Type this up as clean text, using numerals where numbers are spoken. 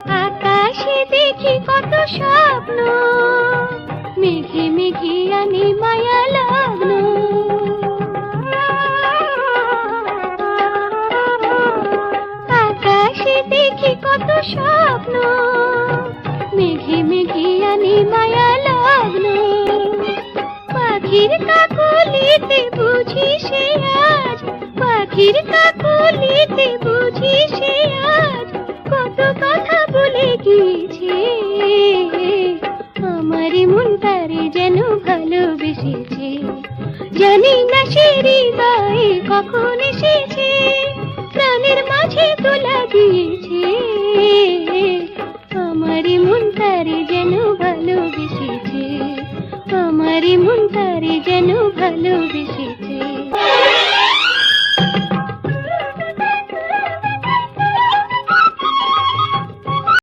আকাশে দেখি কত স্বপ্ন, মেঘে মেঘে আনে মায়া লগ্ন। আকাশে দেখি কত স্বপ্ন, মেঘে মেঘে আনে মায়া লগ্ন। পাখির কাকলিতে বুঝি সে আজ, পাখির কাকলিতে